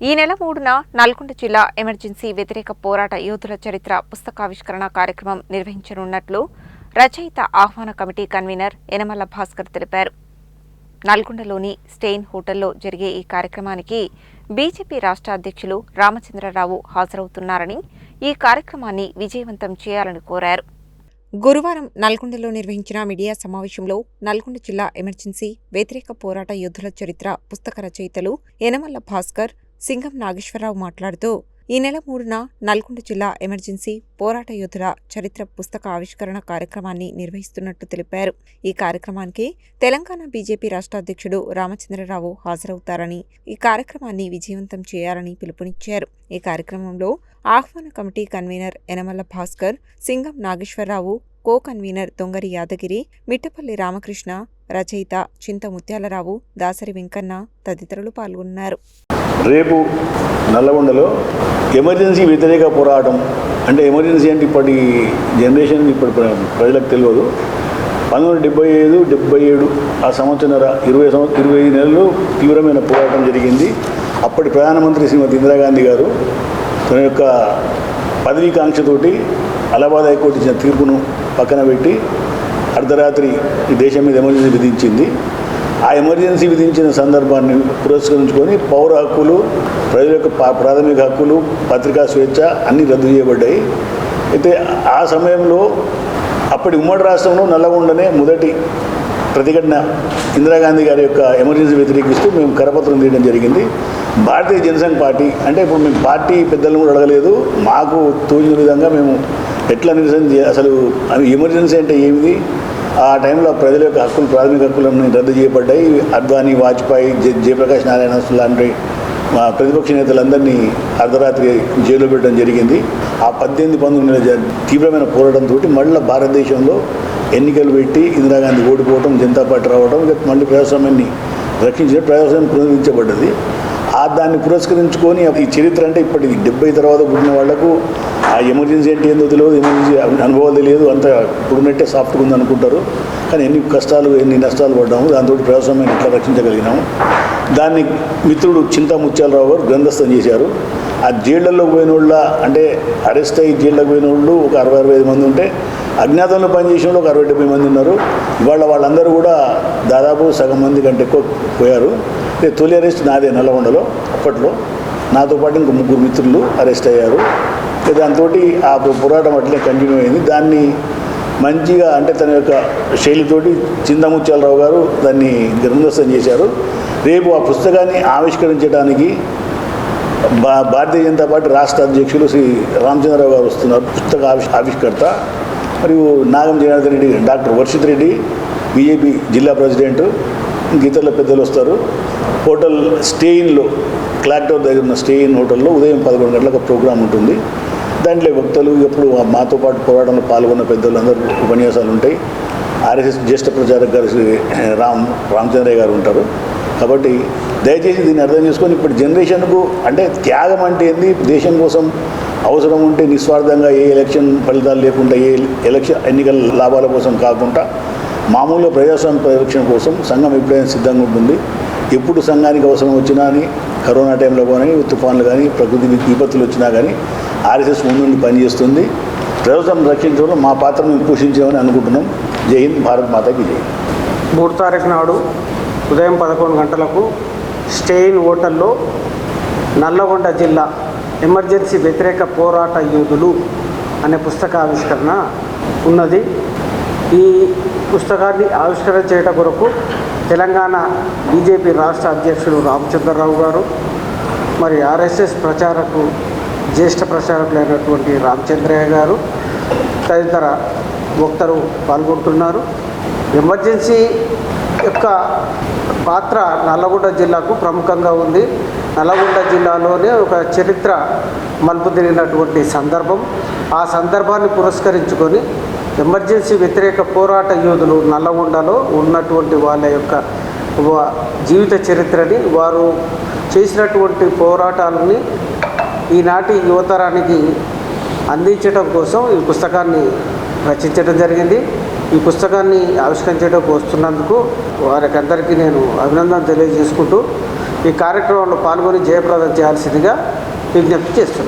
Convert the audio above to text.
ఈ నెల 3న నల్గొండ జిల్లా ఎమర్జెన్సీ వ్యతిరేక పోరాట యోధుల చరిత్ర పుస్తకావిష్కరణ కార్యక్రమం నిర్వహించనున్నట్లు రచయిత ఆహ్వాన కమిటీ కన్వీనర్ యనమల భాస్కర్ తెలిపారు. నల్గొండలోని స్టెయిన్ హోటల్లో జరిగే ఈ కార్యక్రమానికి బీజేపీ రాష్ట్ర అధ్యక్షులు రామచంద్రరావు హాజరవుతున్నారని, ఈ కార్యక్రమాన్ని విజయవంతం చేయాలని కోరారు. గురువారం నల్గొండలో నిర్వహించిన మీడియా సమావేశంలో నల్గొండ జిల్లా ఎమర్జెన్సీ వ్యతిరేక పోరాట యోధుల చరిత్ర పుస్తక రచయితలు యనమల భాస్కర్, సింగం నాగేశ్వరరావు మాట్లాడుతూ, ఈ నెల 3న నల్గొండ జిల్లా ఎమర్జెన్సీ పోరాట యోధుల చరిత్ర పుస్తక ఆవిష్కరణ కార్యక్రమాన్ని నిర్వహిస్తున్నట్టు తెలిపారు. ఈ కార్యక్రమానికి తెలంగాణ బీజేపీ రాష్ట్ర అధ్యక్షుడు రామచంద్రరావు హాజరవుతారని, ఈ కార్యక్రమాన్ని విజయవంతం చేయాలని పిలుపునిచ్చారు. ఈ కార్యక్రమంలో ఆహ్వాన committee convener Yanamala Bhaskar, Singam Nageswararao, co convener Dongari Yadagiri, Mittapalli Ramakrishna, రచయిత చింత ముత్యాలరావు, దాసరి వెంకన్న తదితరులు పాల్గొన్నారు. రేపు నల్లగొండలో ఎమర్జెన్సీ వ్యతిరేక పోరాటం అంటే ఎమర్జెన్సీ అంటే ఇప్పటి జనరేషన్ ఇప్పుడు ప్రజలకు తెలియదు. 1975-77 ఆ సంవత్సర 20 నెలలు తీవ్రమైన పోరాటం జరిగింది. అప్పటి ప్రధానమంత్రి శ్రీమతి ఇందిరాగాంధీ గారు తన యొక్క పదవీకాంక్షతోటి అలహాబాద్ హైకోర్టు ఇచ్చిన తీర్పును పక్కన పెట్టి అర్ధరాత్రి ఈ దేశం మీద ఎమర్జెన్సీ విధించింది. ఆ ఎమర్జెన్సీ విధించిన సందర్భాన్ని పురస్కరించుకొని పౌర హక్కులు, ప్రజల యొక్క ప్రాథమిక హక్కులు, పత్రికా స్వేచ్ఛ అన్నీ రద్దు చేయబడ్డాయి. అయితే ఆ సమయంలో అప్పటి ఉమ్మడి రాష్ట్రంలో నల్లగొండనే మొదటి ప్రతిఘటన ఇందిరాగాంధీ గారి యొక్క ఎమర్జెన్సీ వ్యతిరేకిస్తూ మేము కరపత్రం తీయడం జరిగింది. భారతీయ జనసంఘ్ పార్టీ అంటే ఇప్పుడు మేము పార్టీ పెద్దలను కూడా అడగలేదు, మాకు తోచిన విధంగా మేము ఎట్లా నిరసన అసలు ఎమర్జెన్సీ అంటే ఏమిది, ఆ టైంలో ప్రజల యొక్క హక్కులు, ప్రాథమిక హక్కులను రద్దు చేయబడ్డాయి. అద్వానీ, వాజ్పేయి, జయప్రకాష్ నారాయణ లాంటి ప్రతిపక్ష నేతలందరినీ అర్ధరాత్రి జైల్లో పెట్టడం జరిగింది. ఆ 18-19 నెలల తీవ్రమైన పోరాటంతో మళ్ళీ భారతదేశంలో ఎన్నికలు పెట్టి ఇందిరాగాంధీ ఓడిపోవడం, జనతా పార్టీ రావడం, మళ్ళీ ప్రజాస్వామ్యాన్ని రక్షించే ప్రజాస్వామ్యం పునరుద్ధరించబడ్డది. దాన్ని పురస్కరించుకొని ఈ చరిత్ర అంటే ఇప్పటికి 70 తర్వాత పుట్టిన వాళ్లకు ఆ ఎమర్జెన్సీ అంటే ఏందో తెలియదు, ఎమర్జెన్సీ అనుభవాలు తెలియదు, అంత ఇప్పుడున్నట్టే సాఫ్ట్గా ఉంది అనుకుంటారు. కానీ ఎన్ని కష్టాలు, ఎన్ని నష్టాలు పడ్డాము, దాంతో ప్రజాస్వామ్యాన్ని ఎట్లా రక్షించగలిగినాము. దాన్ని మిత్రుడు చింత ముత్యాలరావు గారు గ్రంథస్థం చేశారు. ఆ జైళ్లలో పోయిన వాళ్ళ అంటే అరెస్ట్ అయ్యి జైళ్ళకు పోయిన వాళ్ళు ఒక 60-65 మంది ఉంటే, అజ్ఞాతంలో పనిచేసిన వాళ్ళు ఒక 60-70 మంది ఉన్నారు. ఇవాళ వాళ్ళందరూ కూడా దాదాపు సగం మంది కంటే ఎక్కువ పోయారు. తొలి అరెస్ట్ నాదే నల్లగొండలో. అప్పట్లో నాతో పాటు ఇంకో 3 మిత్రులు అరెస్ట్ అయ్యారు. దాంతో ఆ పోరాటం అట్లే కంటిన్యూ అయింది. దాన్ని మంచిగా అంటే తన యొక్క శైలితోటి చింతముత్యాలరావు గారు దాన్ని గ్రంథస్థం చేశారు. రేపు ఆ పుస్తకాన్ని ఆవిష్కరించడానికి భారతీయ జనతా పార్టీ రాష్ట్ర అధ్యక్షులు శ్రీ రామచంద్రరావు గారు వస్తున్నారు. పుస్తక ఆవిష్కర్త మరియు నాగం జనార్దన్ రెడ్డి, డాక్టర్ వర్షిత్ రెడ్డి బీజేపీ జిల్లా ప్రెసిడెంట్, ఇతరుల పెద్దలు వస్తారు. హోటల్ స్టెయిన్లో, క్లాక్ టవర్ దగ్గర ఉన్న స్టెయిన్ హోటల్లో ఉదయం 11 గంటలకు ప్రోగ్రాం ఉంటుంది. దాంట్లో వక్తలు, ఎప్పుడు మాతో పాటు పోరాటంలో పాల్గొన్న పెద్దలు అందరూ ఉపన్యాసాలు ఉంటాయి. ఆర్ఎస్ఎస్ జ్యేష్ఠ ప్రచారక గారు శ్రీ రామచంద్రయ్య గారు ఉంటారు. కాబట్టి దయచేసి దీన్ని అర్థం చేసుకొని ఇప్పుడు జనరేషన్కు అంటే త్యాగం అంటే ఏంది, దేశం కోసం అవసరం ఉంటే నిస్వార్థంగా ఏ ఎలక్షన్ ఫలితాలు లేకుండా, ఏ ఎన్నికల లాభాల కోసం కాకుండా మామూలుగా ప్రజాస్వామ్య పరిరక్షణ కోసం సంఘం ఎప్పుడైనా సిద్ధంగా ఉంటుంది. ఎప్పుడు సంఘానికి అవసరం వచ్చినా అని, కరోనా టైంలో కానీ, తుఫాన్లు కానీ, ప్రకృతి విపత్తులు వచ్చినా కానీ ఆర్ఎస్ఎస్ ముందుండి పనిచేస్తుంది. ప్రజాస్వామ్యం రక్షించడంలో మా పాత్ర మేము పోషించామని అనుకుంటున్నాం. జై హింద్, భారత్ మాతాకి జై. 3 తారీఖు నాడు ఉదయం 11 గంటలకు స్టెయిన్ హోటల్లో నల్లగొండ జిల్లా ఎమర్జెన్సీ వ్యతిరేక పోరాట యోధులు అనే పుస్తక ఆవిష్కరణ ఉన్నది. ఈ పుస్తకాన్ని ఆవిష్కరణ చేయడం కొరకు తెలంగాణ బీజేపీ రాష్ట్ర అధ్యక్షుడు రామచంద్రరావు గారు, మరి ఆర్ఎస్ఎస్ ప్రచారకు జ్యేష్ఠ ప్రచారకులైనటువంటి రామచంద్రయ్య గారు తదితర వక్తలు పాల్గొంటున్నారు. ఎమర్జెన్సీ యొక్క పాత్ర నల్లగొండ జిల్లాకు ప్రముఖంగా ఉంది. నల్లగొండ జిల్లాలోనే ఒక చరిత్ర మలుపు తిరిగినటువంటి సందర్భం. ఆ సందర్భాన్ని పురస్కరించుకొని ఎమర్జెన్సీ వ్యతిరేక పోరాట యోధులు నల్లగొండలో ఉన్నటువంటి వాళ్ళ యొక్క జీవిత చరిత్రని, వారు చేసినటువంటి పోరాటాలని ఈనాటి యువతరానికి అందించడం కోసం ఈ పుస్తకాన్ని రచించడం జరిగింది. ఈ పుస్తకాన్ని ఆవిష్కరించడానికి వస్తున్నందుకు వారికి అందరికీ నేను అభినందన తెలియజేసుకుంటూ ఈ కార్యక్రమంలో పాల్గొని జయప్రదం చేయాల్సిందిగా విజ్ఞప్తి చేస్తున్నాను.